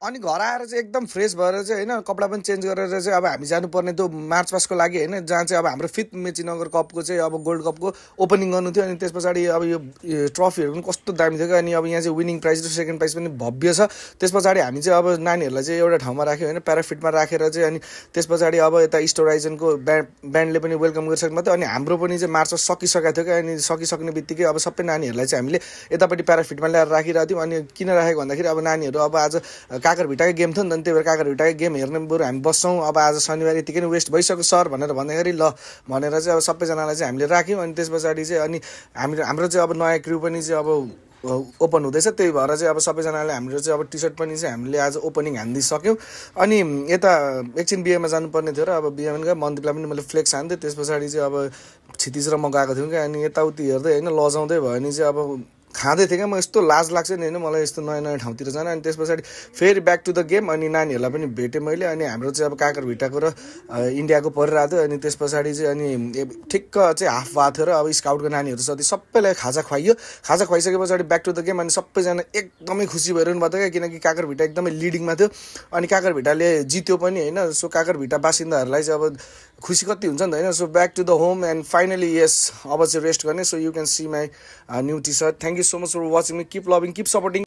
अनि घर आएर चाहिँ एकदम फ्रेस भएर चाहिँ होइन कपडा पनि चेन्ज गरेर चाहिँ अब हामी जानुपर्ने त्यो मार्च पासको लागि होइन जहाँ चाहिँ अब हाम्रो 5th मेचीनगर कपको चाहिँ अब गोल्ड कपको ओपनिङ गर्नु थियो अनि त्यस पछाडि अब यो ट्रफीहरू पनि कस्तो दामी थियो क्या अनि अब यहाँ चाहिँ विनिङ प्राइज र सेकेन्ड प्राइज पनि भव्य छ। त्यस पछाडि हामी चाहिँ अब नानीहरूलाई चाहिँ एउटा ठाउँमा राख्यो होइन प्याराफिटमा राखेर चाहिँ अनि त्यस पछाडि अब यता स्टोराइजनको ब्यान्डले पनि वेलकम गरिसक्नु थियो अनि हाम्रो पनि चाहिँ मार्च सकिसकेको थियो क्या अनि सकिसक्ने बित्तिकै अब सबै नानीहरूलाई चाहिँ हामीले यतापट्टि प्याराफिटमा ल्याएर राखिरहेको थियौँ अनि किन राखेको भन्दाखेरि अब नानीहरू अब आज काकरभिटाकै गेम थियो नि त त्यही भएर काकरभिटाकै गेम हेर्ने बरु हामी बस्छौँ अब आज शनिबार यतिकै नै वेस्ट भइसक्यो सर भनेर भन्दाखेरि ल भनेर चाहिँ अब सबैजनालाई चाहिँ हामीले राख्यौँ अनि त्यस पछाडि चाहिँ अनि हाम्रो चाहिँ अब नयाँ क्र्यू पनि चाहिँ अब ओपन हुँदैछ त्यही भएर चाहिँ अब सबैजनाले हाम्रो चाहिँ अब टी सर्ट पनि चाहिँ हामीले आज ओपनिङ हानिदिइसक्यौँ। अनि यता एकछिन बिहेमा जानुपर्ने थियो र अब बिहेमा गएँ मन्दिरलाई पनि मैले फ्लेक्स हान्थेँ त्यस पछाडि चाहिँ अब क्षितिज र म गएको थियौँ क्या अनि यताउति हेर्दै होइन लजाउँदै भयो भने चाहिँ अब खाँदै थिएँ क्या म यस्तो लाज लाग्छ नि होइन मलाई यस्तो नयाँ नयाँ ठाउँतिर जान अनि त्यस पछाडि फेरि ब्याक टु द गेम अनि नानीहरूलाई पनि भेटेँ मैले अनि हाम्रो चाहिँ अब काकरभिटाको र इन्डियाको परिरहेको थियो अनि त्यस पछाडि चाहिँ अनि ठिक्क चाहिँ हाफ भएको थियो र अब स्काउटको नानीहरू जति सबैलाई खाजा खुवाइयो खाजा खुवाइसके पछाडि ब्याक टु द गेम अनि सबैजना एकदमै खुसी भइरहनु भएको थियो क्या किनकि काकरभिटा एकदमै लिडिङमा थियो अनि काकरभिटाले जित्यो पनि होइन सो काकरभिटा बासिन्दाहरूलाई चाहिँ अब खुसी कति हुन्छ नि त होइन so back to the home and finally yes अब चाहिँ रेस्ट गर्ने so you can see my new T shirt thank you so much for watching me. Keep loving, keep supporting.